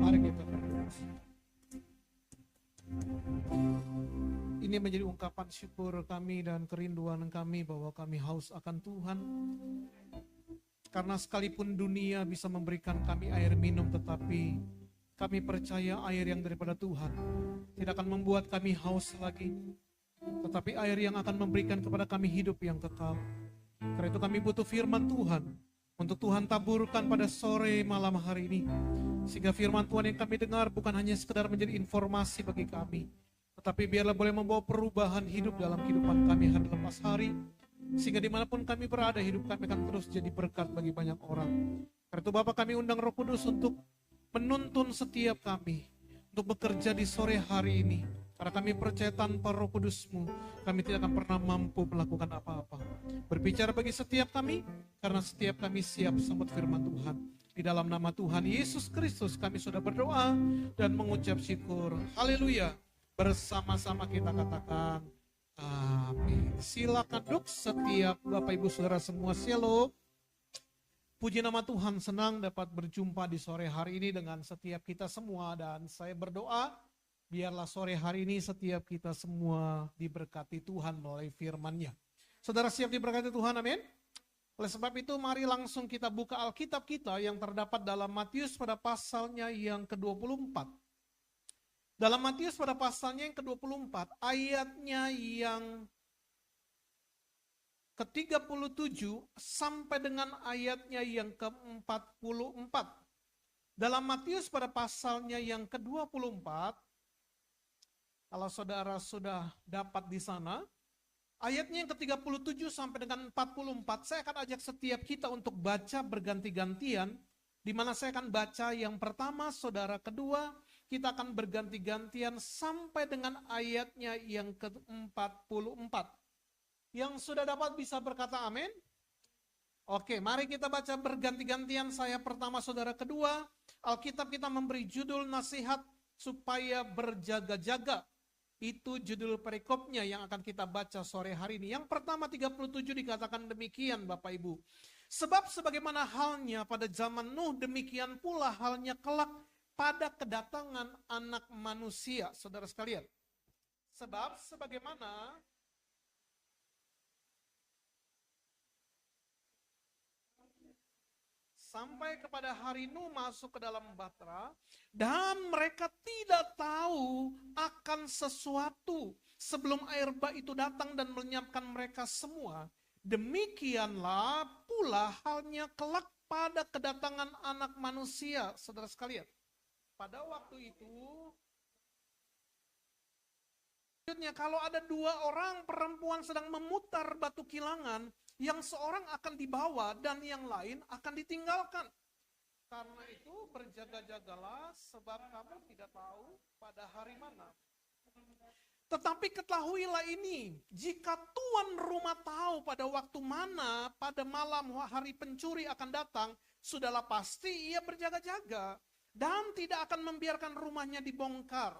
Mari kita berdoa. Ini menjadi ungkapan syukur kami dan kerinduan kami bahwa kami haus akan Tuhan. Karena sekalipun dunia bisa memberikan kami air minum, tetapi kami percaya air yang daripada Tuhan tidak akan membuat kami haus lagi, tetapi air yang akan memberikan kepada kami hidup yang kekal. Karena itu kami butuh firman Tuhan untuk Tuhan taburkan pada sore malam hari ini. Sehingga firman Tuhan yang kami dengar bukan hanya sekedar menjadi informasi bagi kami, tetapi biarlah boleh membawa perubahan hidup dalam kehidupan kami hari lepas hari. Sehingga dimanapun kami berada, hidup kami akan terus jadi berkat bagi banyak orang. Karena itu Bapa, kami undang Roh Kudus untuk menuntun setiap kami untuk bekerja di sore hari ini. Karena kami percaya tanpa Roh Kudus-Mu, kami tidak akan pernah mampu melakukan apa-apa. Berbicara bagi setiap kami, karena setiap kami siap sambut firman Tuhan. Di dalam nama Tuhan Yesus Kristus kami sudah berdoa dan mengucap syukur. Haleluya. Bersama-sama kita katakan amin. Silakan duduk setiap Bapak Ibu Saudara semua. Shalom. Puji nama Tuhan, senang dapat berjumpa di sore hari ini dengan setiap kita semua. Dan saya berdoa, biarlah sore hari ini setiap kita semua diberkati Tuhan melalui firman-Nya. Saudara siap diberkati Tuhan, amin? Oleh sebab itu mari langsung kita buka Alkitab kita yang terdapat dalam Matius pada pasalnya yang ke-24. Dalam Matius pada pasalnya yang ke-24, ayatnya yang ke-37 sampai dengan ayatnya yang ke-44. Dalam Matius pada pasalnya yang ke-24, kalau saudara sudah dapat di sana, ayatnya yang ke-37 sampai dengan 44, saya akan ajak setiap kita untuk baca berganti-gantian, di mana saya akan baca yang pertama, saudara kedua, kita akan berganti-gantian sampai dengan ayatnya yang ke-44. Yang sudah dapat bisa berkata amin? Oke, mari kita baca berganti-gantian. Saya pertama, saudara kedua. Alkitab kita memberi judul nasihat supaya berjaga-jaga. Itu judul perikopnya yang akan kita baca sore hari ini. Yang pertama 37 dikatakan demikian Bapak Ibu. Sebab sebagaimana halnya pada zaman Nuh, demikian pula halnya kelak pada kedatangan anak manusia. Saudara sekalian. Sebab sebagaimana sampai kepada hari Nuh masuk ke dalam bahtera, dan mereka tidak tahu akan sesuatu sebelum air bah itu datang dan melenyapkan mereka semua. Demikianlah pula halnya kelak pada kedatangan anak manusia, saudara sekalian. Pada waktu itu, kalau ada dua orang perempuan sedang memutar batu kilangan, yang seorang akan dibawa dan yang lain akan ditinggalkan. Karena itu berjaga-jagalah, sebab kamu tidak tahu pada hari mana. Tetapi ketahuilah ini, jika tuan rumah tahu pada waktu mana, pada malam hari pencuri akan datang, sudahlah pasti ia berjaga-jaga dan tidak akan membiarkan rumahnya dibongkar.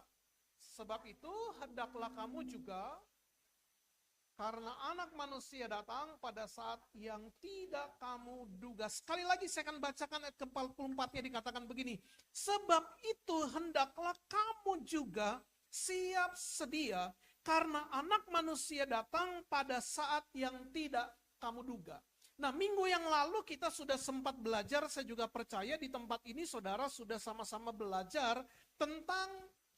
Sebab itu hendaklah kamu juga, karena anak manusia datang pada saat yang tidak kamu duga. Sekali lagi saya akan bacakan ayat ke-44-nya, dikatakan begini. Sebab itu hendaklah kamu juga siap sedia, karena anak manusia datang pada saat yang tidak kamu duga. Nah, minggu yang lalu kita sudah sempat belajar, saya juga percaya di tempat ini saudara sudah sama-sama belajar tentang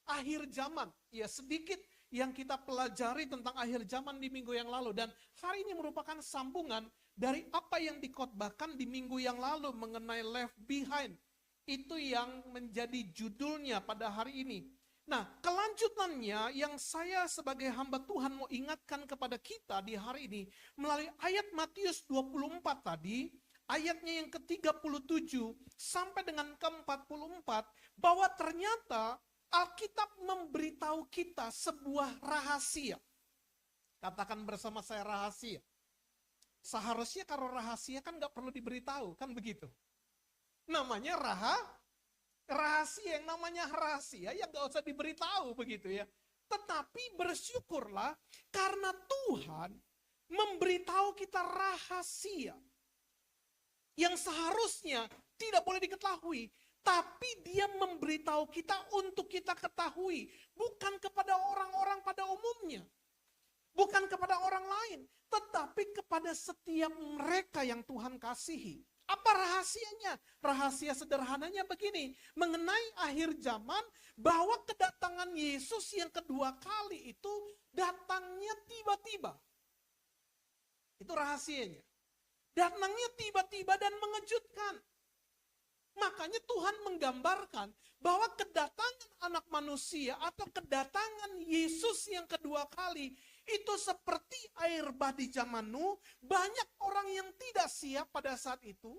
akhir zaman. Ya, sedikit yang kita pelajari tentang akhir zaman di minggu yang lalu. Dan hari ini merupakan sambungan dari apa yang dikhotbahkan di minggu yang lalu mengenai left behind. Itu yang menjadi judulnya pada hari ini. Nah, kelanjutannya yang saya sebagai hamba Tuhan mau ingatkan kepada kita di hari ini, melalui ayat Matius 24 tadi, ayatnya yang ke-37 sampai dengan ke-44, bahwa ternyata Alkitab memberitahu kita sebuah rahasia. Katakan bersama saya rahasia. Seharusnya kalau rahasia kan gak perlu diberitahu, kan begitu. Namanya rahasia, yang namanya rahasia ya gak usah diberitahu begitu ya. Tetapi bersyukurlah karena Tuhan memberitahu kita rahasia yang seharusnya tidak boleh diketahui. Tapi dia memberitahu kita untuk kita ketahui. Bukan kepada orang-orang pada umumnya. Bukan kepada orang lain. Tetapi kepada setiap mereka yang Tuhan kasihi. Apa rahasianya? Rahasia sederhananya begini. Mengenai akhir zaman, bahwa kedatangan Yesus yang kedua kali itu datangnya tiba-tiba. Itu rahasianya. Datangnya tiba-tiba dan mengejutkan. Makanya Tuhan menggambarkan bahwa kedatangan anak manusia atau kedatangan Yesus yang kedua kali itu seperti air bah di zaman Nuh. Banyak orang yang tidak siap pada saat itu.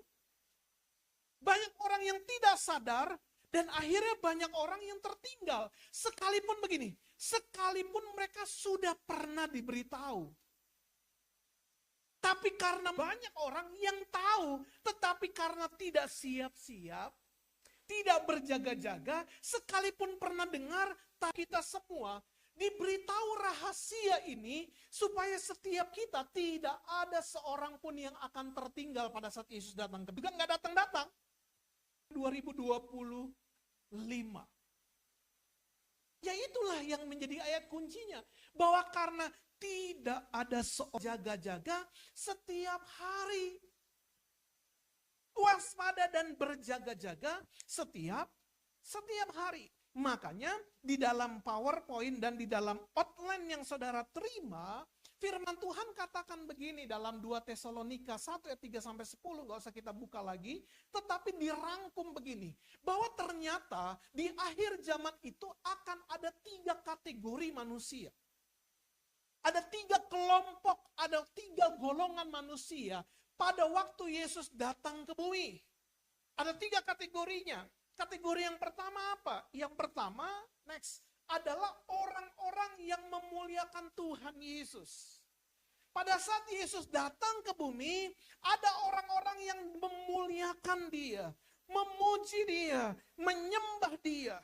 Banyak orang yang tidak sadar dan akhirnya banyak orang yang tertinggal. Sekalipun begini, sekalipun mereka sudah pernah diberitahu. Tapi karena banyak orang yang tahu, tetapi karena tidak siap-siap, tidak berjaga-jaga, sekalipun pernah dengar, kita semua diberitahu rahasia ini, supaya setiap kita tidak ada seorang pun yang akan tertinggal pada saat Yesus datang. Juga nggak datang-datang. 2025. Ya itulah yang menjadi ayat kuncinya. Bahwa karena tidak ada seorang jaga-jaga setiap hari. Waspada dan berjaga-jaga setiap hari. Makanya di dalam PowerPoint dan di dalam outline yang saudara terima, firman Tuhan katakan begini dalam 2 Tesalonika 1 ayat 3-10, gak usah kita buka lagi, tetapi dirangkum begini, bahwa ternyata di akhir zaman itu akan ada 3 kategori manusia. Ada 3 kelompok, ada 3 golongan manusia pada waktu Yesus datang ke bumi. Ada 3 kategorinya. Kategori yang pertama apa? Yang pertama, next, adalah orang-orang yang memuliakan Tuhan Yesus. Pada saat Yesus datang ke bumi, ada orang-orang yang memuliakan Dia, memuji Dia, menyembah Dia.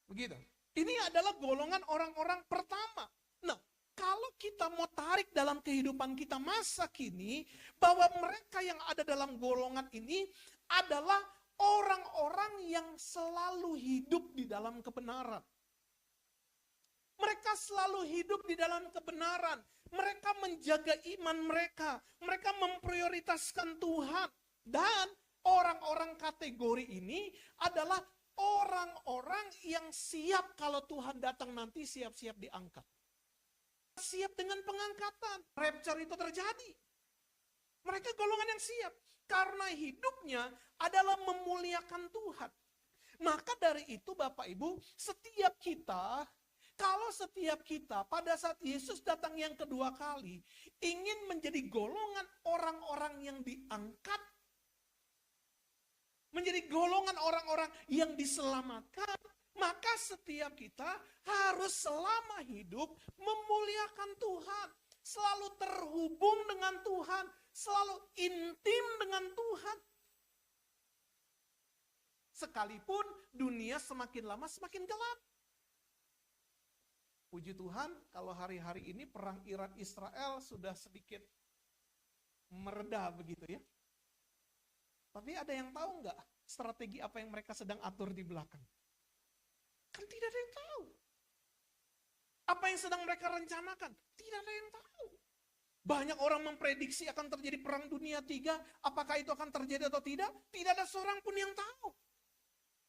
Begitu. Ini adalah golongan orang-orang pertama. Nah, kalau kita mau tarik dalam kehidupan kita masa kini, bahwa mereka yang ada dalam golongan ini adalah orang-orang yang selalu hidup di dalam kebenaran. Mereka selalu hidup di dalam kebenaran. Mereka menjaga iman mereka. Mereka memprioritaskan Tuhan. Dan orang-orang kategori ini adalah orang-orang yang siap kalau Tuhan datang nanti siap-siap diangkat. Siap dengan pengangkatan. Rapture itu terjadi. Mereka golongan yang siap. Karena hidupnya adalah memuliakan Tuhan. Maka dari itu Bapak Ibu, setiap kita pada saat Yesus datang yang kedua kali, ingin menjadi golongan orang-orang yang diangkat, menjadi golongan orang-orang yang diselamatkan, maka setiap kita harus selama hidup memuliakan Tuhan. Selalu terhubung dengan Tuhan, selalu intim dengan Tuhan. Sekalipun dunia semakin lama semakin gelap. Puji Tuhan, kalau hari-hari ini perang Iran Israel sudah sedikit mereda begitu ya. Tapi ada yang tahu nggak strategi apa yang mereka sedang atur di belakang? Kan tidak ada yang tahu. Apa yang sedang mereka rencanakan? Tidak ada yang tahu. Banyak orang memprediksi akan terjadi perang dunia 3. Apakah itu akan terjadi atau tidak? Tidak ada seorang pun yang tahu.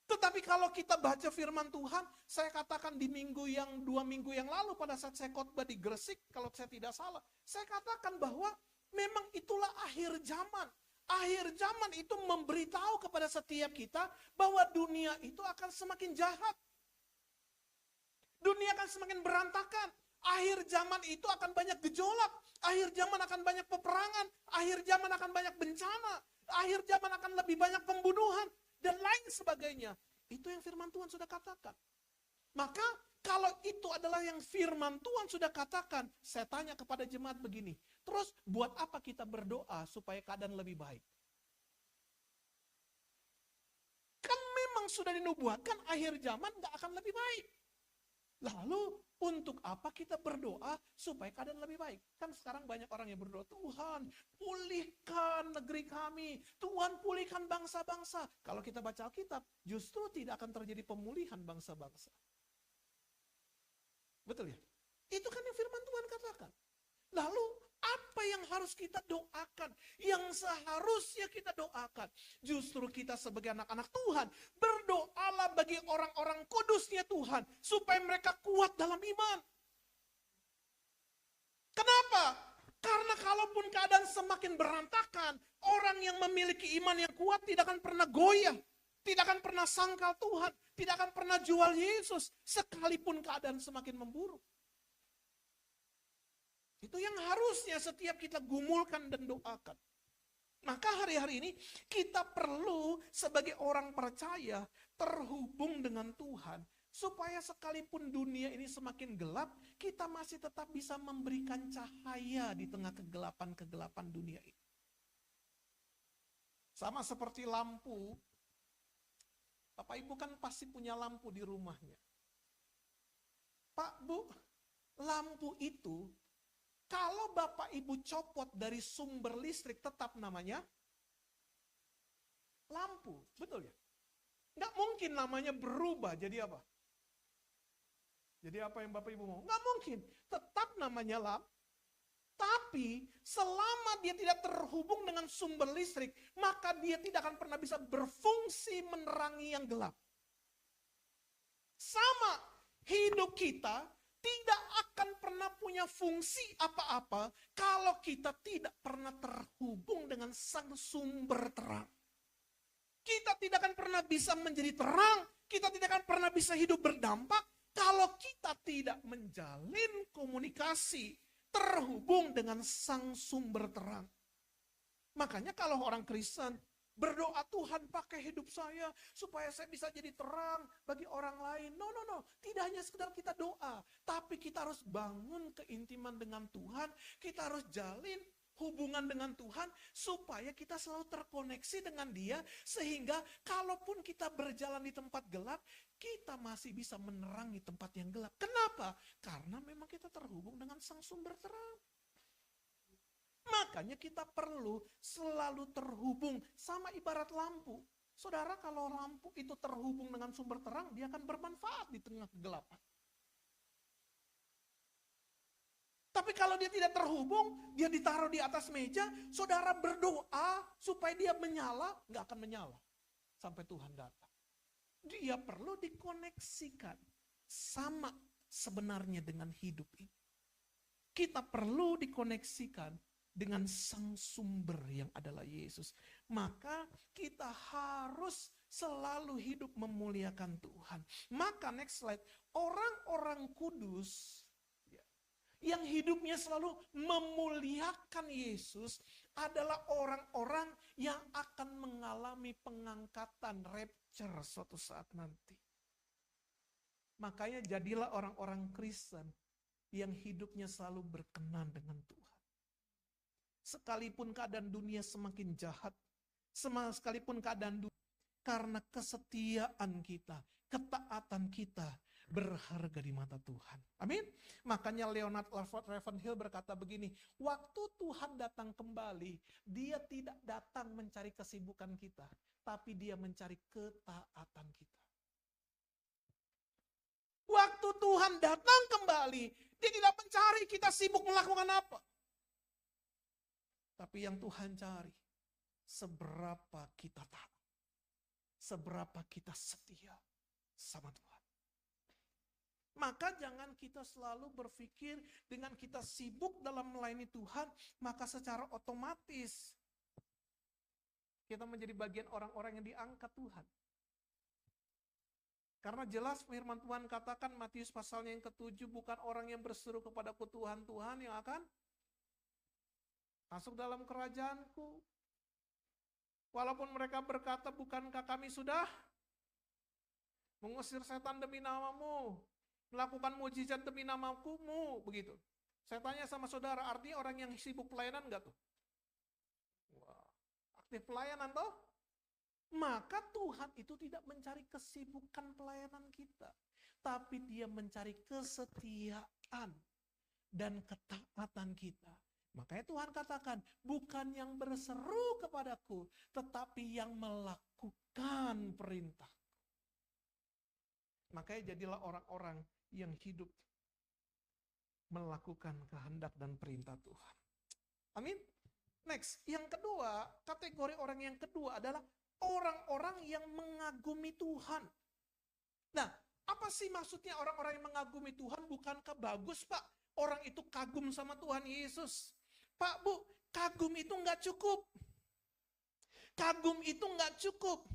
Tetapi kalau kita baca firman Tuhan, saya katakan di 2 minggu yang lalu pada saat saya khotbah di Gresik, kalau saya tidak salah, saya katakan bahwa memang itulah akhir zaman. Akhir zaman itu memberitahu kepada setiap kita bahwa dunia itu akan semakin jahat. Dunia akan semakin berantakan. Akhir zaman itu akan banyak gejolak. Akhir zaman akan banyak peperangan. Akhir zaman akan banyak bencana. Akhir zaman akan lebih banyak pembunuhan. Dan lain sebagainya. Itu yang firman Tuhan sudah katakan. Maka kalau itu adalah yang firman Tuhan sudah katakan, saya tanya kepada jemaat begini. Terus buat apa kita berdoa supaya keadaan lebih baik? Kan memang sudah dinubuatkan akhir zaman gak akan lebih baik. Lalu untuk apa kita berdoa supaya keadaan lebih baik? Kan sekarang banyak orang yang berdoa, Tuhan pulihkan negeri kami, Tuhan pulihkan bangsa-bangsa. Kalau kita baca Alkitab, justru tidak akan terjadi pemulihan bangsa-bangsa. Betul ya? Itu kan yang firman Tuhan katakan. Lalu apa yang harus kita doakan? Yang seharusnya kita doakan. Justru kita sebagai anak-anak Tuhan, berdoalah bagi orang-orang kudusnya Tuhan, supaya mereka kuat dalam iman. Kenapa? Karena kalaupun keadaan semakin berantakan, orang yang memiliki iman yang kuat tidak akan pernah goyah. Tidak akan pernah sangkal Tuhan. Tidak akan pernah jual Yesus. Sekalipun keadaan semakin memburuk. Itu yang harusnya setiap kita gumulkan dan doakan. Maka hari-hari ini kita perlu sebagai orang percaya terhubung dengan Tuhan. Supaya sekalipun dunia ini semakin gelap, kita masih tetap bisa memberikan cahaya di tengah kegelapan-kegelapan dunia ini. Sama seperti lampu. Bapak Ibu kan pasti punya lampu di rumahnya. Pak, Bu, lampu itu kalau Bapak Ibu copot dari sumber listrik tetap namanya lampu, betul ya? Nggak mungkin namanya berubah jadi apa? Jadi apa yang Bapak Ibu mau? Nggak mungkin, tetap namanya lampu. Tapi selama dia tidak terhubung dengan sumber listrik, maka dia tidak akan pernah bisa berfungsi menerangi yang gelap. Sama hidup kita tidak akan pernah punya fungsi apa-apa kalau kita tidak pernah terhubung dengan sang sumber terang. Kita tidak akan pernah bisa menjadi terang, kita tidak akan pernah bisa hidup berdampak kalau kita tidak menjalin komunikasi terhubung dengan sang sumber terang. Makanya kalau orang Kristen berdoa, Tuhan pakai hidup saya supaya saya bisa jadi terang bagi orang lain. No. Tidak hanya sekedar kita doa. Tapi kita harus bangun keintiman dengan Tuhan. Kita harus jalin hubungan dengan Tuhan supaya kita selalu terkoneksi dengan Dia. Sehingga kalaupun kita berjalan di tempat gelap, kita masih bisa menerangi tempat yang gelap. Kenapa? Karena memang kita terhubung dengan sang sumber terang. Makanya kita perlu selalu terhubung sama ibarat lampu. Saudara, kalau lampu itu terhubung dengan sumber terang, dia akan bermanfaat di tengah kegelapan. Tapi kalau dia tidak terhubung, dia ditaruh di atas meja, saudara berdoa supaya dia menyala, nggak akan menyala sampai Tuhan datang. Dia perlu dikoneksikan sama sebenarnya dengan hidup ini. Kita perlu dikoneksikan dengan sang sumber yang adalah Yesus. Maka kita harus selalu hidup memuliakan Tuhan. Maka next slide, orang-orang kudus yang hidupnya selalu memuliakan Yesus adalah orang-orang yang akan mengalami pengangkatan rapture suatu saat nanti. Makanya jadilah orang-orang Kristen yang hidupnya selalu berkenan dengan Tuhan. Sekalipun keadaan dunia semakin jahat, sekalipun keadaan dunia, karena kesetiaan kita, ketaatan kita berharga di mata Tuhan. Amin. Makanya Leonard Ravenhill berkata begini, waktu Tuhan datang kembali, dia tidak datang mencari kesibukan kita, tapi dia mencari ketaatan kita. Waktu Tuhan datang kembali, dia tidak mencari kita sibuk melakukan apa. Tapi yang Tuhan cari, seberapa kita taat, seberapa kita setia sama Tuhan. Maka jangan kita selalu berpikir dengan kita sibuk dalam melayani Tuhan, maka secara otomatis kita menjadi bagian orang-orang yang diangkat Tuhan. Karena jelas firman Tuhan katakan, Matius pasalnya yang ke-7, bukan orang yang berseru kepadaku Tuhan, Tuhan yang akan masuk dalam kerajaanku. Walaupun mereka berkata, bukankah kami sudah mengusir setan demi namamu, melakukan mujizat demi namamu, begitu. Saya tanya sama saudara, artinya orang yang sibuk pelayanan enggak tuh? Wah, aktif pelayanan toh? Maka Tuhan itu tidak mencari kesibukan pelayanan kita, tapi Dia mencari kesetiaan dan ketaatan kita. Makanya Tuhan katakan, bukan yang berseru kepadaku, tetapi yang melakukan perintah. Makanya jadilah orang-orang yang hidup melakukan kehendak dan perintah Tuhan. Amin. Next, yang kedua, kategori orang yang kedua adalah orang-orang yang mengagumi Tuhan. Nah, apa sih maksudnya orang-orang yang mengagumi Tuhan? Bukankah bagus, Pak? Orang itu kagum sama Tuhan Yesus. Pak, Bu, kagum itu nggak cukup. Kagum itu nggak cukup.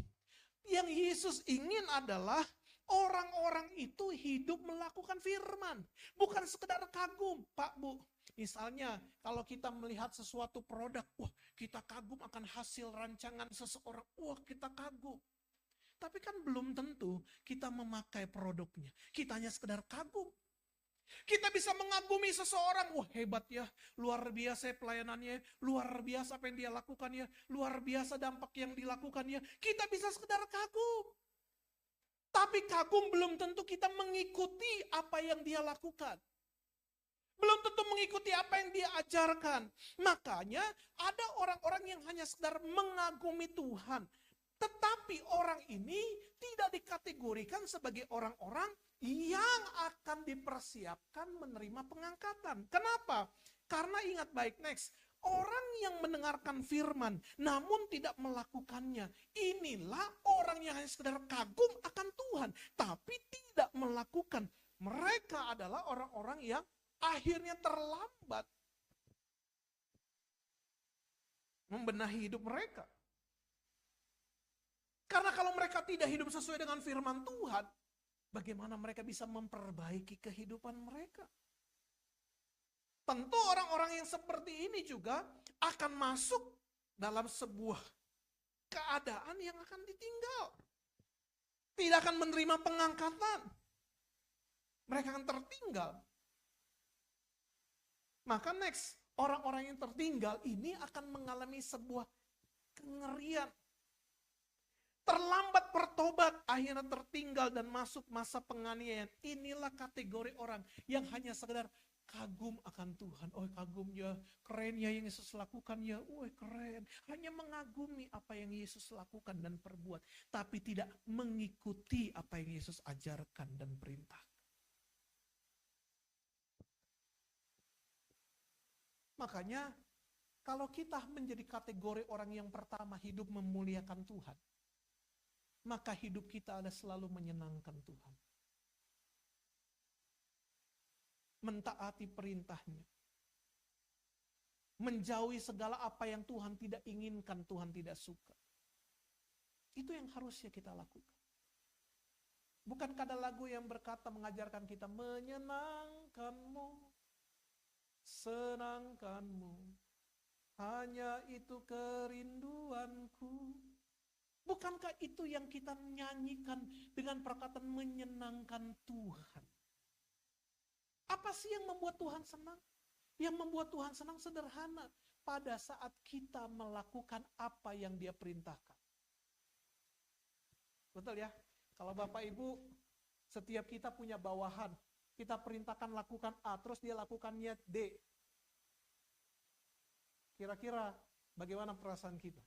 Yang Yesus ingin adalah orang-orang itu hidup melakukan firman. Bukan sekedar kagum, Pak, Bu. Misalnya, kalau kita melihat sesuatu produk, wah, kita kagum akan hasil rancangan seseorang, wah, kita kagum. Tapi kan belum tentu kita memakai produknya. Kita hanya sekedar kagum. Kita bisa mengagumi seseorang, wah, hebat ya, luar biasa pelayanannya, luar biasa apa yang dia lakukannya, luar biasa dampak yang dilakukannya. Kita bisa sekedar kagum. Tapi kagum belum tentu kita mengikuti apa yang dia lakukan. Belum tentu mengikuti apa yang dia ajarkan. Makanya ada orang-orang yang hanya sekedar mengagumi Tuhan. Tetapi orang ini tidak dikategorikan sebagai orang-orang yang akan dipersiapkan menerima pengangkatan. Kenapa? Karena ingat baik, next. Orang yang mendengarkan firman namun tidak melakukannya. Inilah orang yang hanya sekedar kagum akan Tuhan. Tapi tidak melakukan. Mereka adalah orang-orang yang akhirnya terlambat membenahi hidup mereka. Karena kalau mereka tidak hidup sesuai dengan firman Tuhan, bagaimana mereka bisa memperbaiki kehidupan mereka? Tentu orang-orang yang seperti ini juga akan masuk dalam sebuah keadaan yang akan ditinggal. Tidak akan menerima pengangkatan. Mereka akan tertinggal. Maka next, orang-orang yang tertinggal ini akan mengalami sebuah kengerian. Terlambat bertobat, akhirnya tertinggal dan masuk masa penganiayaan. Inilah kategori orang yang hanya sekedar kagum akan Tuhan. Oh, kagum ya, keren ya yang Yesus lakukan ya. Oh, keren. Hanya mengagumi apa yang Yesus lakukan dan perbuat, tapi tidak mengikuti apa yang Yesus ajarkan dan perintahkan. Makanya kalau kita menjadi kategori orang yang pertama hidup memuliakan Tuhan, maka hidup kita ada selalu menyenangkan Tuhan. Mentaati perintahnya. Menjauhi segala apa yang Tuhan tidak inginkan, Tuhan tidak suka. Itu yang harusnya kita lakukan. Bukankah ada lagu yang berkata mengajarkan kita menyenangkanmu, senangkanmu, hanya itu kerinduanku. Bukankah itu yang kita nyanyikan dengan perkataan menyenangkan Tuhan? Apa sih yang membuat Tuhan senang? Yang membuat Tuhan senang sederhana. Pada saat kita melakukan apa yang Dia perintahkan. Betul ya? Kalau Bapak Ibu, setiap kita punya bawahan. Kita perintahkan lakukan A, terus dia lakukannya D. Kira-kira bagaimana perasaan kita?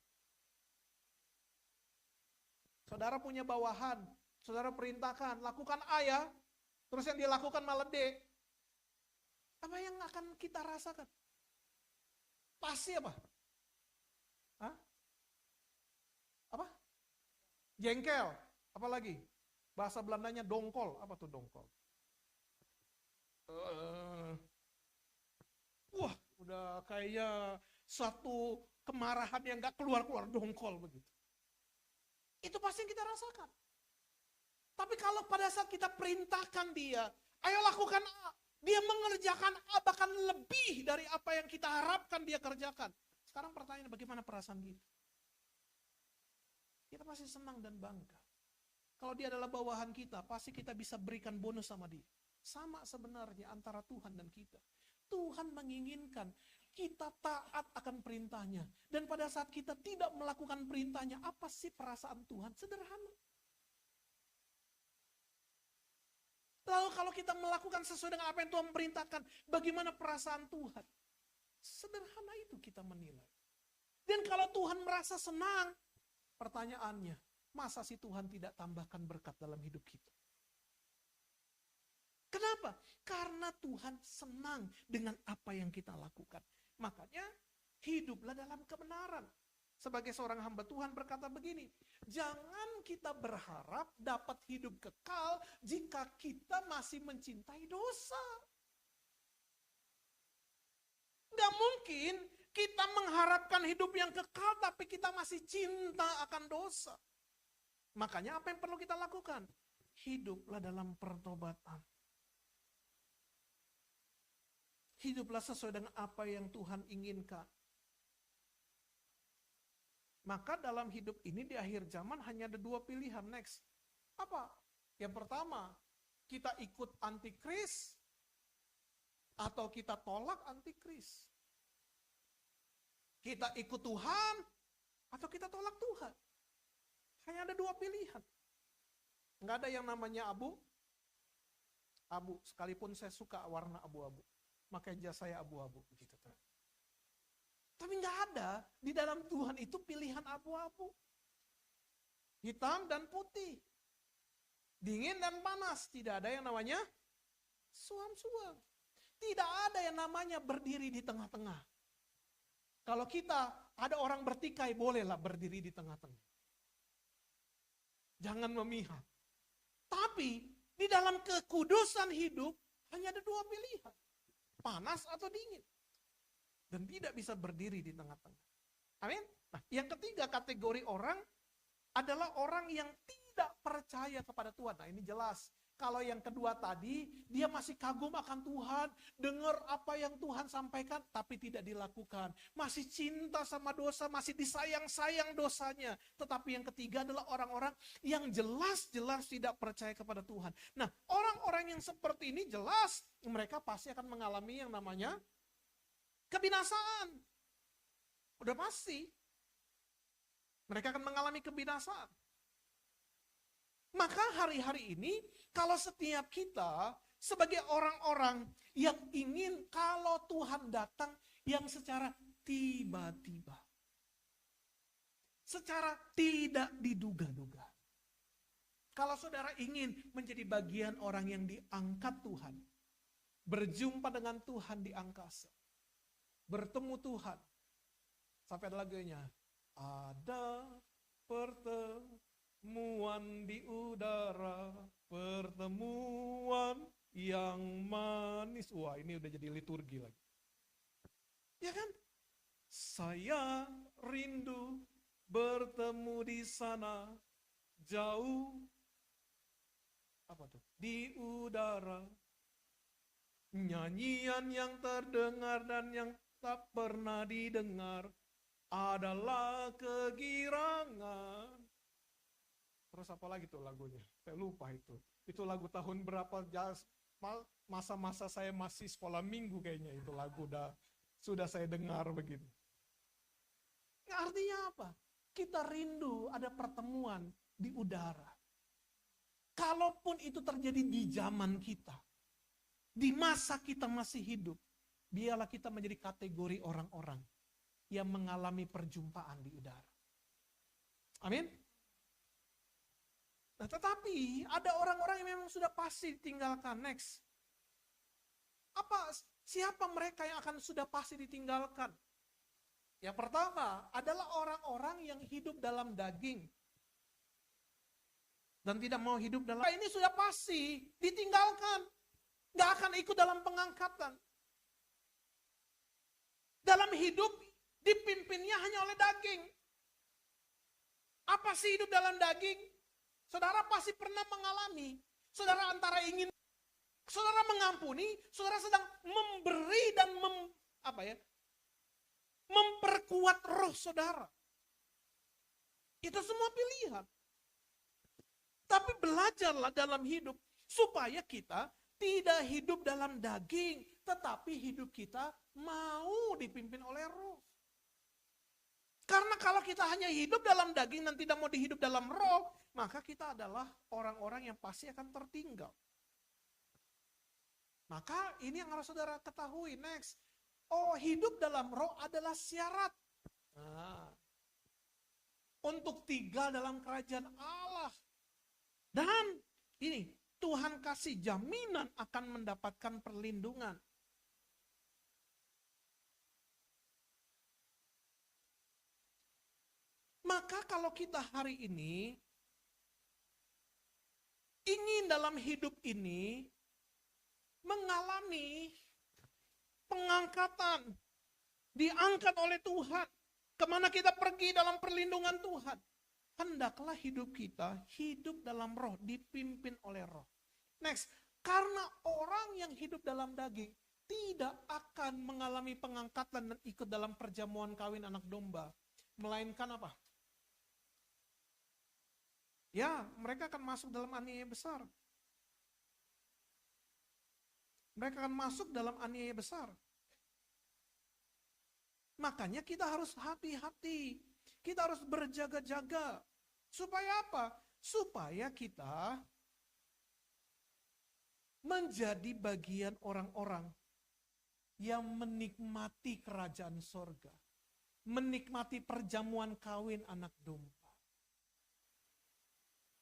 Saudara punya bawahan, saudara perintahkan, lakukan A ya, terus yang dia lakukan malah D. Apa yang akan kita rasakan? Pasti apa? Hah? Apa? Jengkel, apa lagi? Bahasa Belandanya dongkol, apa tuh dongkol? Wah, udah kayak satu kemarahan yang gak keluar-keluar, dongkol begitu. Itu pasti yang kita rasakan. Tapi kalau pada saat kita perintahkan dia, ayo lakukan A, dia mengerjakan A bahkan lebih dari apa yang kita harapkan dia kerjakan. Sekarang pertanyaan, bagaimana perasaan kita? Kita pasti senang dan bangga. Kalau dia adalah bawahan kita, pasti kita bisa berikan bonus sama dia. Sama sebenarnya antara Tuhan dan kita. Tuhan menginginkan kita taat akan perintahnya. Dan pada saat kita tidak melakukan perintahnya, apa sih perasaan Tuhan? Sederhana. Lalu kalau kita melakukan sesuai dengan apa yang Tuhan perintahkan, bagaimana perasaan Tuhan? Sederhana itu kita menilai. Dan kalau Tuhan merasa senang, pertanyaannya, masa sih Tuhan tidak tambahkan berkat dalam hidup kita? Kenapa? Karena Tuhan senang dengan apa yang kita lakukan. Makanya hiduplah dalam kebenaran. Sebagai seorang hamba Tuhan berkata begini, jangan kita berharap dapat hidup kekal jika kita masih mencintai dosa. Gak mungkin kita mengharapkan hidup yang kekal tapi kita masih cinta akan dosa. Makanya apa yang perlu kita lakukan? Hiduplah dalam pertobatan. Hiduplah sesuai dengan apa yang Tuhan inginkan. Maka dalam hidup ini di akhir zaman hanya ada dua pilihan. Next. Apa? Yang pertama, kita ikut antikris atau kita tolak antikris. Kita ikut Tuhan atau kita tolak Tuhan. Hanya ada dua pilihan. Nggak ada yang namanya abu. Abu, sekalipun saya suka warna abu-abu. Makanya jas saya abu-abu begitu. Tapi nggak ada di dalam Tuhan itu pilihan abu-abu, hitam dan putih, dingin dan panas. Tidak ada yang namanya suam-suam. Tidak ada yang namanya berdiri di tengah-tengah. Kalau kita ada orang bertikai, bolehlah berdiri di tengah-tengah. Jangan memihak. Tapi di dalam kekudusan hidup hanya ada dua pilihan. Panas atau dingin. Dan tidak bisa berdiri di tengah-tengah. Amin. Nah, yang ketiga kategori orang adalah orang yang tidak percaya kepada Tuhan. Nah, ini jelas. Kalau yang kedua tadi, dia masih kagum akan Tuhan, dengar apa yang Tuhan sampaikan, tapi tidak dilakukan. Masih cinta sama dosa, masih disayang-sayang dosanya. Tetapi yang ketiga adalah orang-orang yang jelas-jelas tidak percaya kepada Tuhan. Nah, orang-orang yang seperti ini jelas, mereka pasti akan mengalami yang namanya kebinasaan. Udah pasti. Mereka akan mengalami kebinasaan. Maka hari-hari ini, kalau setiap kita sebagai orang-orang yang ingin kalau Tuhan datang yang secara tiba-tiba. Secara tidak diduga-duga. Kalau saudara ingin menjadi bagian orang yang diangkat Tuhan, berjumpa dengan Tuhan di angkasa, bertemu Tuhan. Sampai ada lagunya. Ada pertemuan di udara, pertemuan yang manis. Wah, ini udah jadi liturgi lagi. Ya kan? Saya rindu bertemu di sana, jauh. Apa tuh? Di udara. Nyanyian yang terdengar dan yang tak pernah didengar adalah kegirangan. Terus apa lagi tuh lagunya? Saya lupa itu. Itu lagu tahun berapa? Masa-masa saya masih sekolah minggu kayaknya itu lagu sudah saya dengar begitu. Artinya apa? Kita rindu ada pertemuan di udara. Kalaupun itu terjadi di zaman kita, di masa kita masih hidup, biarlah kita menjadi kategori orang-orang yang mengalami perjumpaan di udara. Amin. Nah, tetapi ada orang-orang yang memang sudah pasti ditinggalkan. Next. Siapa mereka yang akan sudah pasti ditinggalkan? Yang pertama adalah orang-orang yang hidup dalam daging dan tidak mau hidup dalam. Ini sudah pasti ditinggalkan. Gak akan ikut dalam pengangkatan. Dalam hidup dipimpinnya hanya oleh daging. Apa sih hidup dalam daging? Saudara pasti pernah mengalami. Saudara antara ingin, saudara mengampuni, saudara sedang memberi dan memperkuat roh saudara. Itu semua pilihan. Tapi belajarlah dalam hidup supaya kita tidak hidup dalam daging, tetapi hidup kita mau dipimpin oleh roh. Karena kalau kita hanya hidup dalam daging dan tidak mau dihidup dalam roh, maka kita adalah orang-orang yang pasti akan tertinggal. Maka ini yang harus saudara ketahui. Next, hidup dalam roh adalah syarat untuk tinggal dalam kerajaan Allah. Dan ini, Tuhan kasih jaminan akan mendapatkan perlindungan. Maka kalau kita hari ini ingin dalam hidup ini mengalami pengangkatan, diangkat oleh Tuhan, kemana kita pergi dalam perlindungan Tuhan, hendaklah hidup kita hidup dalam roh, dipimpin oleh roh. Next, karena orang yang hidup dalam daging tidak akan mengalami pengangkatan dan ikut dalam perjamuan kawin anak domba, melainkan apa? Ya, mereka akan masuk dalam aniaya besar. Mereka akan masuk dalam aniaya besar. Makanya kita harus hati-hati. Kita harus berjaga-jaga. Supaya apa? Supaya kita menjadi bagian orang-orang yang menikmati kerajaan sorga. Menikmati perjamuan kawin anak domba.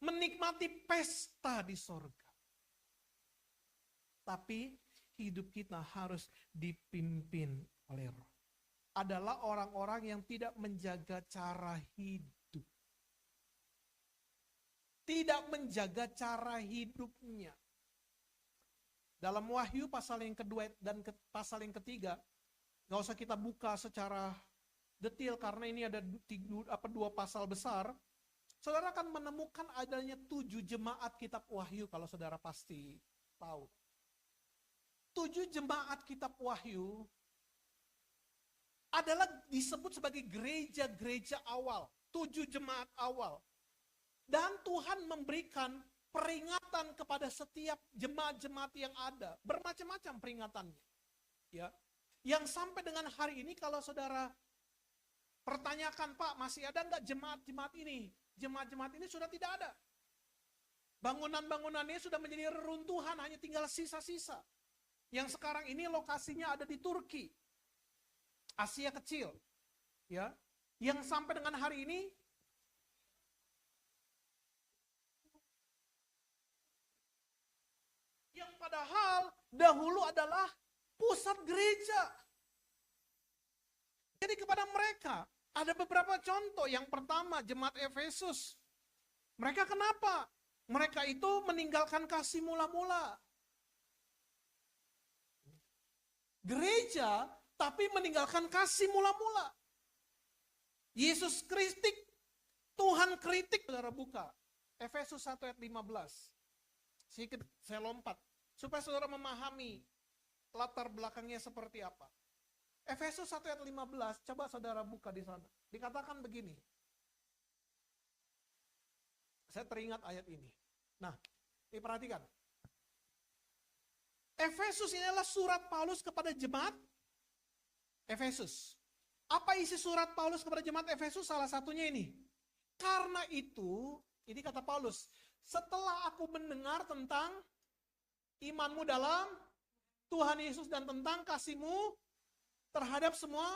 Menikmati pesta di sorga. Tapi hidup kita harus dipimpin oleh roh. Adalah orang-orang yang tidak menjaga cara hidup. Tidak menjaga cara hidupnya. Dalam Wahyu pasal yang kedua dan pasal yang ketiga, gak usah kita buka secara detail karena ini ada dua pasal besar. Saudara akan menemukan adanya 7 jemaat kitab Wahyu kalau saudara pasti tahu. 7 jemaat kitab Wahyu adalah disebut sebagai gereja-gereja awal. 7 jemaat awal. Dan Tuhan memberikan peringatan kepada setiap jemaat-jemaat yang ada. Bermacam-macam peringatannya. Ya. Yang sampai dengan hari ini kalau saudara pertanyakan, Pak, masih ada nggak jemaat-jemaat ini? Jemaat-jemaat ini sudah tidak ada. Bangunan-bangunannya sudah menjadi reruntuhan, hanya tinggal sisa-sisa. Yang sekarang ini lokasinya ada di Turki. Asia Kecil. Ya. Yang sampai dengan hari ini yang padahal dahulu adalah pusat gereja. Jadi kepada mereka ada beberapa contoh. Yang pertama, jemaat Efesus. Mereka kenapa? Mereka itu meninggalkan kasih mula-mula. Gereja, tapi meninggalkan kasih mula-mula. Yesus kritik, Tuhan kritik. Saudara buka, Efesus 1 ayat 15. Saya lompat, supaya saudara memahami latar belakangnya seperti apa. Efesus 1 ayat 15, coba saudara buka di sana. Dikatakan begini. Saya teringat ayat ini. Nah, ini perhatikan. Efesus ini adalah surat Paulus kepada jemaat Efesus. Apa isi surat Paulus kepada jemaat Efesus? Salah satunya ini. Karena itu, ini kata Paulus, setelah aku mendengar tentang imanmu dalam Tuhan Yesus dan tentang kasihmu terhadap semua,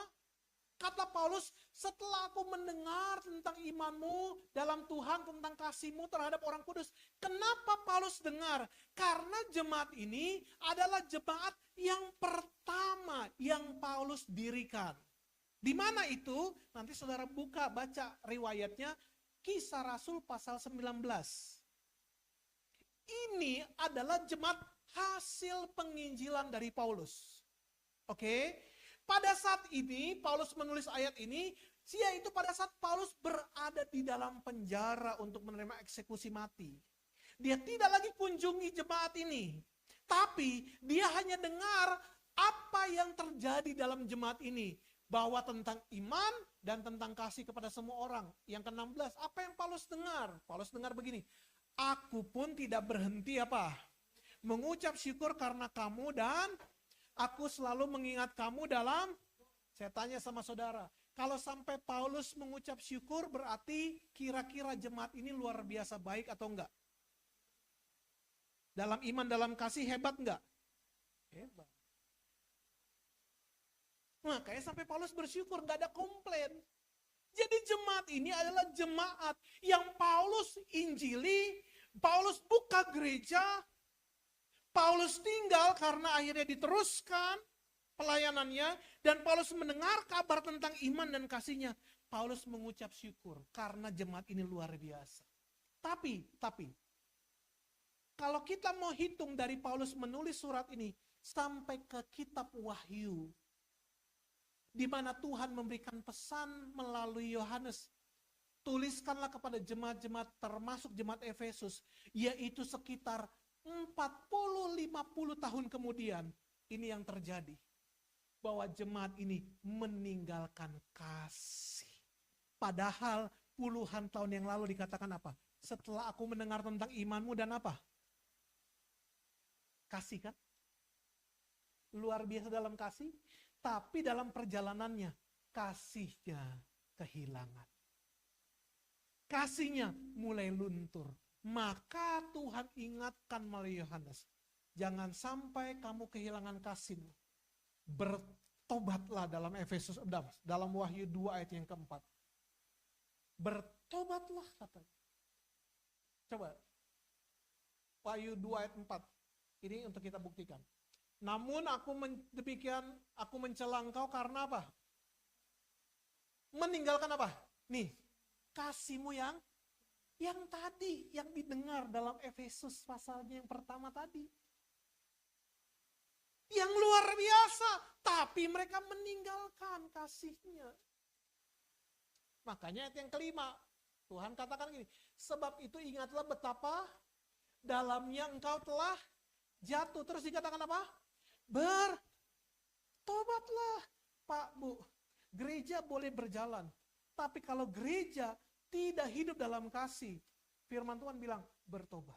kata Paulus, setelah aku mendengar tentang imanmu dalam Tuhan, tentang kasihmu terhadap orang kudus. Kenapa Paulus dengar? Karena jemaat ini adalah jemaat yang pertama yang Paulus dirikan. Di mana itu? Nanti saudara buka, baca riwayatnya, Kisah Rasul pasal 19. Ini adalah jemaat hasil penginjilan dari Paulus. Oke? Pada saat ini, Paulus menulis ayat ini, yaitu pada saat Paulus berada di dalam penjara untuk menerima eksekusi mati. Dia tidak lagi kunjungi jemaat ini. Tapi, dia hanya dengar apa yang terjadi dalam jemaat ini. Bahwa tentang iman dan tentang kasih kepada semua orang. Yang ke-16, apa yang Paulus dengar? Paulus dengar begini, aku pun tidak berhenti apa? Mengucap syukur karena kamu dan Aku selalu mengingat kamu dalam, saya tanya sama saudara, kalau sampai Paulus mengucap syukur berarti kira-kira jemaat ini luar biasa baik atau enggak? Dalam iman, dalam kasih hebat enggak? Hebat. Makanya sampai Paulus bersyukur, enggak ada komplain. Jadi jemaat ini adalah jemaat yang Paulus injili, Paulus buka gereja, Paulus tinggal karena akhirnya diteruskan pelayanannya, dan Paulus mendengar kabar tentang iman dan kasihnya. Paulus mengucap syukur karena jemaat ini luar biasa. Tapi, kalau kita mau hitung dari Paulus menulis surat ini sampai ke kitab Wahyu, di mana Tuhan memberikan pesan melalui Yohanes, tuliskanlah kepada jemaat-jemaat termasuk jemaat Efesus, yaitu sekitar 40-50 tahun kemudian, ini yang terjadi. Bahwa jemaat ini meninggalkan kasih. Padahal puluhan tahun yang lalu dikatakan apa? Setelah aku mendengar tentang imanmu dan apa? Kasih kan? Luar biasa dalam kasih, tapi dalam perjalanannya kasihnya kehilangan. Kasihnya mulai luntur. Maka Tuhan ingatkan melalui Yohanes, jangan sampai kamu kehilangan kasihmu. Bertobatlah dalam Efesus, dalam Wahyu 2 ayat yang keempat. Bertobatlah katanya. Coba Wahyu 2 ayat 4. Ini untuk kita buktikan. Namun demikian aku mencela engkau karena apa? Meninggalkan apa? Nih, kasihmu yang tadi, yang didengar dalam Efesus pasalnya yang pertama tadi. Yang luar biasa, tapi mereka meninggalkan kasihnya. Makanya ayat yang kelima, Tuhan katakan gini, sebab itu ingatlah betapa dalamnya engkau telah jatuh. Terus dikatakan apa? Bertobatlah. Pak, Bu, gereja boleh berjalan, tapi kalau gereja tidak hidup dalam kasih, firman Tuhan bilang bertobat.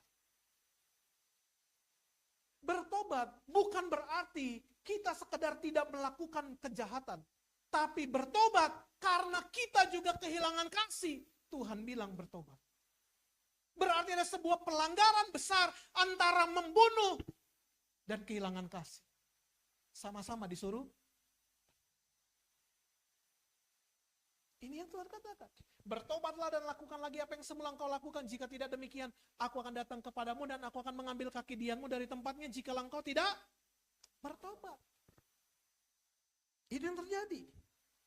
Bertobat bukan berarti kita sekedar tidak melakukan kejahatan, tapi bertobat karena kita juga kehilangan kasih. Tuhan bilang bertobat. Berarti ada sebuah pelanggaran besar antara membunuh dan kehilangan kasih. Sama-sama disuruh. Ini yang Tuhan katakan. Bertobatlah dan lakukan lagi apa yang semula engkau lakukan. Jika tidak demikian, aku akan datang kepadamu dan aku akan mengambil kaki dianmu dari tempatnya jika engkau tidak bertobat. Ini yang terjadi.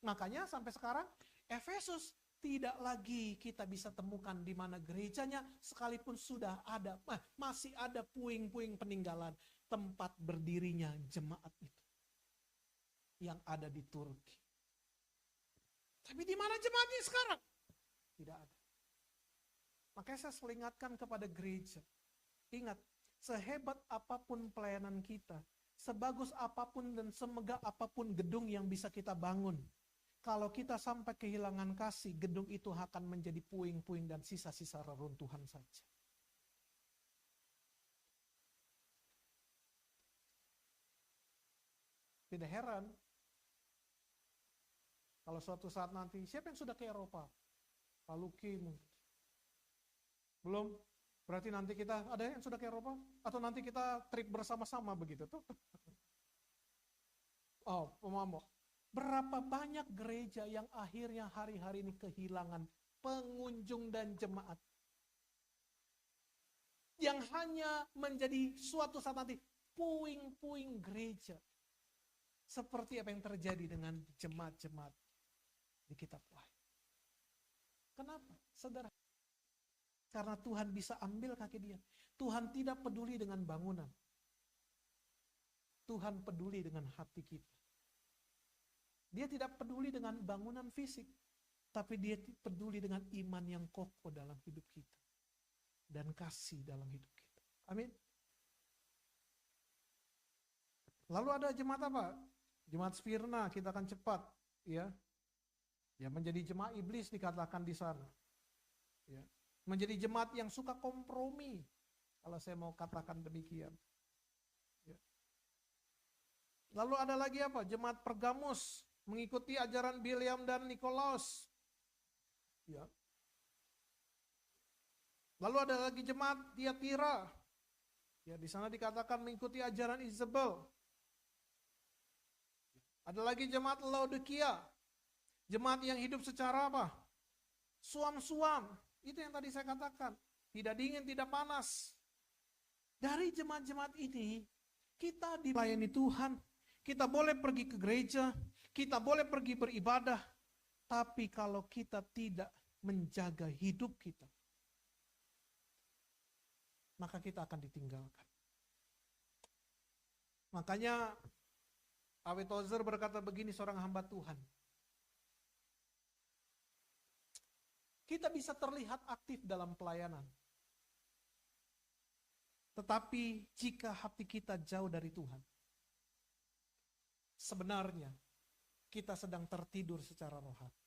Makanya sampai sekarang Efesus tidak lagi kita bisa temukan di mana gerejanya, sekalipun sudah ada, masih ada puing-puing peninggalan tempat berdirinya jemaat itu yang ada di Turki. Tapi di mana jemaatnya sekarang? Tidak ada. Makanya saya selalu ingatkan kepada gereja. Ingat, sehebat apapun pelayanan kita, sebagus apapun dan semegah apapun gedung yang bisa kita bangun, kalau kita sampai kehilangan kasih, gedung itu akan menjadi puing-puing dan sisa-sisa reruntuhan saja. Tidak heran kalau suatu saat nanti, siapa yang sudah ke Eropa? Pak Luki mungkin. Belum? Berarti nanti kita, ada yang sudah ke Eropa? Atau nanti kita trip bersama-sama begitu tuh? Oh, Pemamo. Berapa banyak gereja yang akhirnya hari-hari ini kehilangan pengunjung dan jemaat. Yang hanya menjadi suatu saat nanti puing-puing gereja. Seperti apa yang terjadi dengan jemaat-jemaat di kitab Wahyu. Kenapa? Sederhana. Karena Tuhan bisa ambil kaki dia. Tuhan tidak peduli dengan bangunan. Tuhan peduli dengan hati kita. Dia tidak peduli dengan bangunan fisik, tapi dia peduli dengan iman yang kokoh dalam hidup kita. Dan kasih dalam hidup kita. Amin. Lalu ada jemaat apa? Jemaat Smyrna, kita akan cepat. Ya, menjadi jemaat iblis dikatakan di sana. Ya. Menjadi jemaat yang suka kompromi, kalau saya mau katakan demikian. Ya. Lalu ada lagi apa? Jemaat Pergamus mengikuti ajaran Biliam dan Nikolaus. Ya. Lalu ada lagi jemaat Tiatira. Ya, di sana dikatakan mengikuti ajaran Isabel. Ada lagi jemaat Laodikia. Jemaat yang hidup secara apa? Suam-suam. Itu yang tadi saya katakan. Tidak dingin, tidak panas. Dari jemaat-jemaat ini, kita dilayani Tuhan. Kita boleh pergi ke gereja. Kita boleh pergi beribadah. Tapi kalau kita tidak menjaga hidup kita, maka kita akan ditinggalkan. Makanya A.W. Tozer berkata begini, seorang hamba Tuhan. Kita bisa terlihat aktif dalam pelayanan. Tetapi jika hati kita jauh dari Tuhan, sebenarnya kita sedang tertidur secara rohani.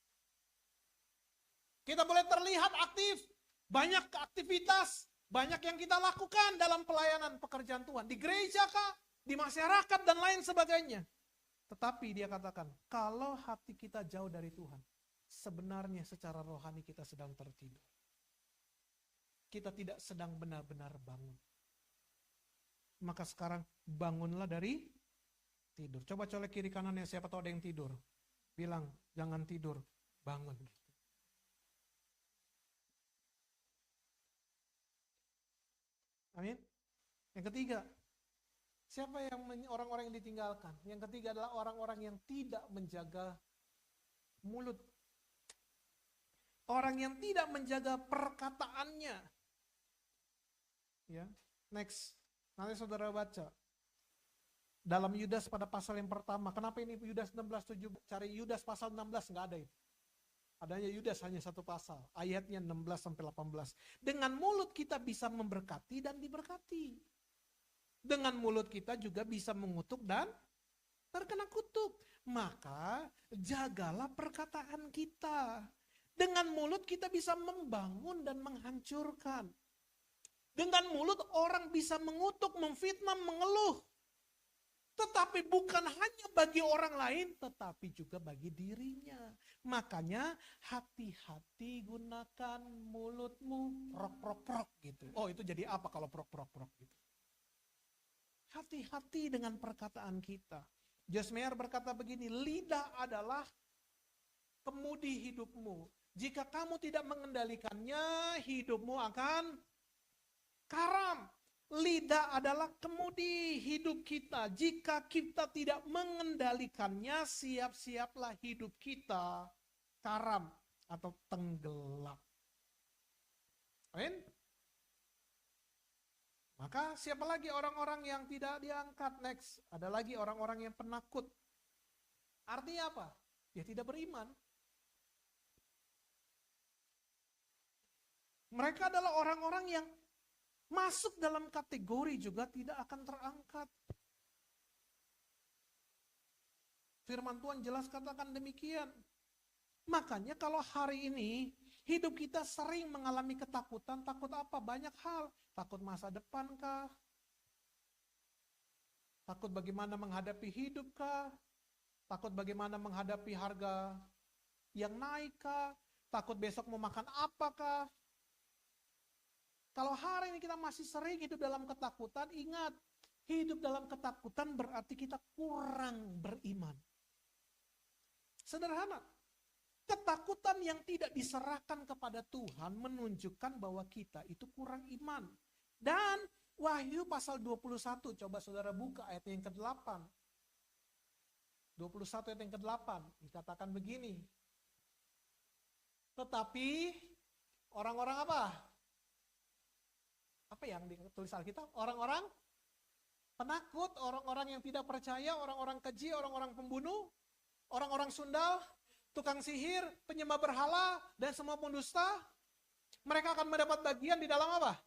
Kita boleh terlihat aktif, banyak aktivitas, banyak yang kita lakukan dalam pelayanan pekerjaan Tuhan. Di gereja kah, di masyarakat dan lain sebagainya. Tetapi dia katakan, kalau hati kita jauh dari Tuhan, sebenarnya secara rohani kita sedang tertidur. Kita tidak sedang benar-benar bangun. Maka sekarang bangunlah dari tidur. Coba colek kiri kanannya, siapa tahu ada yang tidur. Bilang, jangan tidur, bangun. Amin. Yang ketiga, siapa yang orang-orang yang ditinggalkan? Yang ketiga adalah orang-orang yang tidak menjaga mulut. Orang yang tidak menjaga perkataannya. Ya, next. Nanti saudara baca. Dalam Yudas pada pasal yang pertama. Kenapa ini Yudas 16:7? Cari Yudas pasal 16, nggak ada itu. Adanya Yudas hanya satu pasal. Ayatnya 16-18. Dengan mulut kita bisa memberkati dan diberkati. Dengan mulut kita juga bisa mengutuk dan terkena kutuk. Maka jagalah perkataan kita. Dengan mulut kita bisa membangun dan menghancurkan. Dengan mulut orang bisa mengutuk, memfitnah, mengeluh. Tetapi bukan hanya bagi orang lain, tetapi juga bagi dirinya. Makanya hati-hati gunakan mulutmu, prok-prok-prok gitu. Oh, itu jadi apa kalau prok-prok-prok gitu? Hati-hati dengan perkataan kita. Joyce Meyer berkata begini, lidah adalah kemudi hidupmu. Jika kamu tidak mengendalikannya, hidupmu akan karam. Lidah adalah kemudi hidup kita. Jika kita tidak mengendalikannya, siap-siaplah hidup kita karam atau tenggelam. Amin. Maka siapa lagi orang-orang yang tidak diangkat? Next, ada lagi orang-orang yang penakut. Artinya apa? Dia tidak beriman. Mereka adalah orang-orang yang masuk dalam kategori juga tidak akan terangkat. Firman Tuhan jelas katakan demikian. Makanya kalau hari ini hidup kita sering mengalami ketakutan, takut apa? Banyak hal. Takut masa depan kah? Takut bagaimana menghadapi hidup kah? Takut bagaimana menghadapi harga yang naik kah? Takut besok mau makan apakah? Kalau hari ini kita masih sering hidup dalam ketakutan, ingat, hidup dalam ketakutan berarti kita kurang beriman. Sederhana. Ketakutan yang tidak diserahkan kepada Tuhan menunjukkan bahwa kita itu kurang iman. Dan Wahyu pasal 21, coba saudara buka ayat yang ke-8. 21 ayat yang ke-8, dikatakan begini. Tetapi orang-orang apa? Apa yang ditulis Alkitab? Orang-orang penakut, orang-orang yang tidak percaya, orang-orang keji, orang-orang pembunuh, orang-orang sundal, tukang sihir, penyembah berhala, dan semua pendusta. Mereka akan mendapat bagian di dalam apa?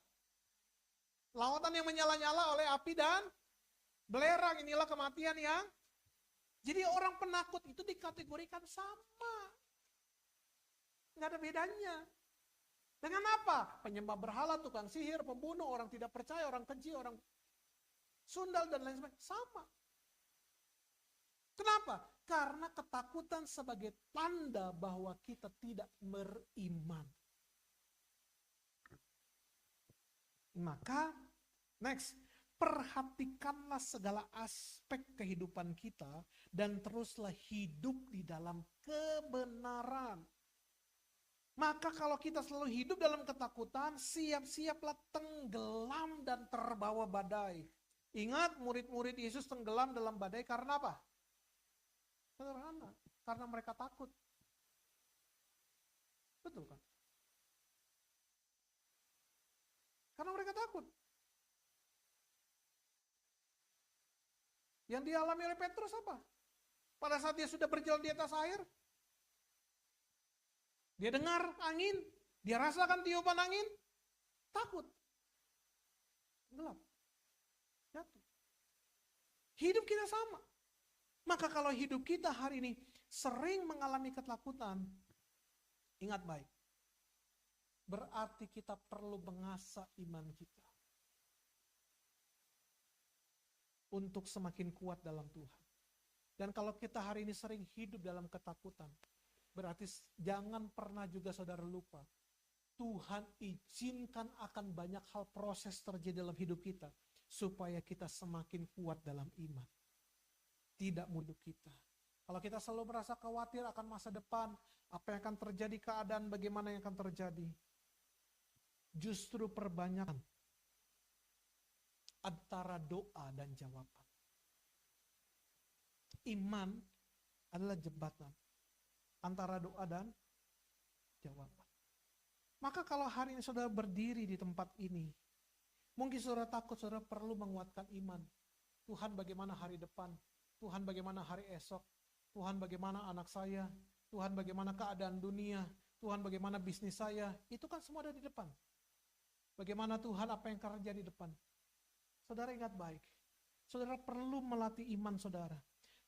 Lautan yang menyala-nyala oleh api dan belerang. Inilah kematian yang... Jadi orang penakut itu dikategorikan sama. Nggak ada bedanya. Dengan apa? Penyembah berhala, tukang sihir, pembunuh, orang tidak percaya, orang keji, orang sundal, dan lain sebagainya. Sama. Kenapa? Karena ketakutan sebagai tanda bahwa kita tidak beriman. Maka, next, perhatikanlah segala aspek kehidupan kita dan teruslah hidup di dalam kebenaran. Maka kalau kita selalu hidup dalam ketakutan, siap-siaplah tenggelam dan terbawa badai. Ingat, murid-murid Yesus tenggelam dalam badai karena apa? Sederhana, karena mereka takut. Betul kan? Karena mereka takut. Yang dialami oleh Petrus apa? Pada saat dia sudah berjalan di atas air, dia dengar angin, dia rasakan tiupan angin, takut. Gelap. Jatuh. Hidup kita sama. Maka kalau hidup kita hari ini sering mengalami ketakutan, ingat baik. Berarti kita perlu mengasah iman kita. Untuk semakin kuat dalam Tuhan. Dan kalau kita hari ini sering hidup dalam ketakutan, berarti jangan pernah juga saudara lupa, Tuhan izinkan akan banyak hal proses terjadi dalam hidup kita, supaya kita semakin kuat dalam iman. Tidak mudah kita. Kalau kita selalu merasa khawatir akan masa depan, apa yang akan terjadi, keadaan bagaimana yang akan terjadi, justru perbanyakan antara doa dan jawaban. Iman adalah jembatan antara doa dan jawaban. Maka kalau hari ini saudara berdiri di tempat ini, mungkin saudara takut, saudara perlu menguatkan iman. Tuhan bagaimana hari depan? Tuhan bagaimana hari esok? Tuhan bagaimana anak saya? Tuhan bagaimana keadaan dunia? Tuhan bagaimana bisnis saya? Itu kan semua ada di depan. Bagaimana Tuhan, apa yang akan terjadi di depan? Saudara ingat baik, saudara perlu melatih iman saudara.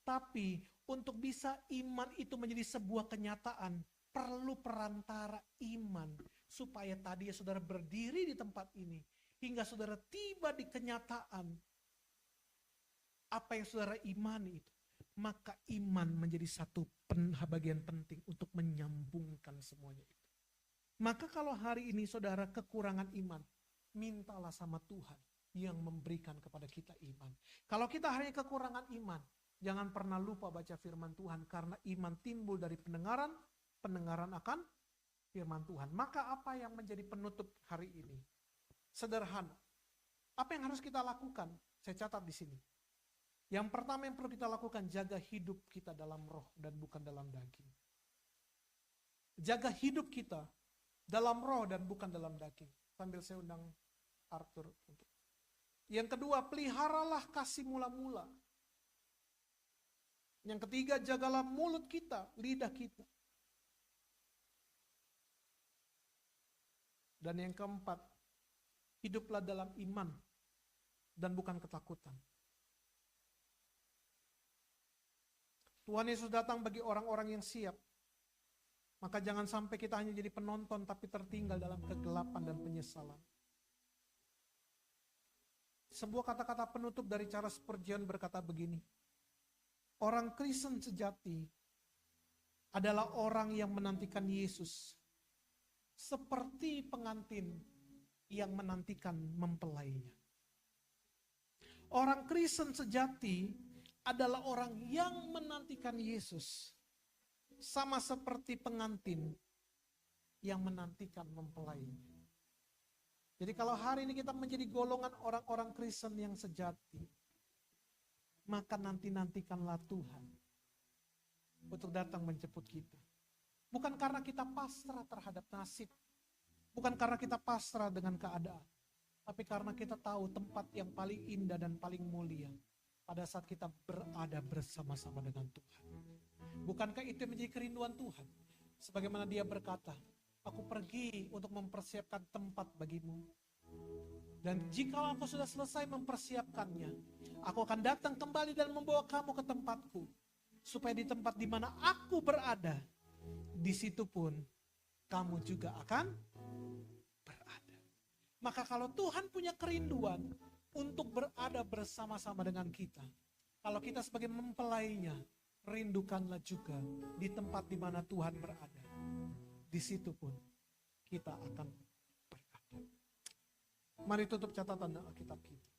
Tapi untuk bisa iman itu menjadi sebuah kenyataan, perlu perantara iman. Supaya tadi ya saudara berdiri di tempat ini, hingga saudara tiba di kenyataan apa yang saudara imani itu. Maka iman menjadi satu bagian penting untuk menyambungkan semuanya itu. Maka kalau hari ini saudara kekurangan iman, mintalah sama Tuhan yang memberikan kepada kita iman. Kalau kita hari ini kekurangan iman, jangan pernah lupa baca firman Tuhan, karena iman timbul dari pendengaran, pendengaran akan firman Tuhan. Maka apa yang menjadi penutup hari ini? Sederhana. Apa yang harus kita lakukan? Saya catat di sini. Yang pertama yang perlu kita lakukan, jaga hidup kita dalam roh dan bukan dalam daging. Jaga hidup kita dalam roh dan bukan dalam daging. Sambil saya undang Arthur. Yang kedua, peliharalah kasih mula-mula. Yang ketiga, jagalah mulut kita, lidah kita. Dan yang keempat, hiduplah dalam iman dan bukan ketakutan. Tuhan Yesus datang bagi orang-orang yang siap. Maka jangan sampai kita hanya jadi penonton tapi tertinggal dalam kegelapan dan penyesalan. Sebuah kata-kata penutup dari Charles Spurgeon berkata begini. Orang Kristen sejati adalah orang yang menantikan Yesus seperti pengantin yang menantikan mempelainya. Orang Kristen sejati adalah orang yang menantikan Yesus sama seperti pengantin yang menantikan mempelainya. Jadi kalau hari ini kita menjadi golongan orang-orang Kristen yang sejati, maka nantikanlah Tuhan untuk datang menjemput kita. Bukan karena kita pasrah terhadap nasib, bukan karena kita pasrah dengan keadaan, tapi karena kita tahu tempat yang paling indah dan paling mulia pada saat kita berada bersama-sama dengan Tuhan. Bukankah itu menjadi kerinduan Tuhan? Sebagaimana Dia berkata, aku pergi untuk mempersiapkan tempat bagimu. Dan jika aku sudah selesai mempersiapkannya, aku akan datang kembali dan membawa kamu ke tempatku. Supaya di tempat di mana aku berada, di situ pun kamu juga akan berada. Maka kalau Tuhan punya kerinduan untuk berada bersama-sama dengan kita, kalau kita sebagai mempelainya, rindukanlah juga di tempat di mana Tuhan berada. Di situ pun kita akan berada. Mari tutup catatan Alkitab kita.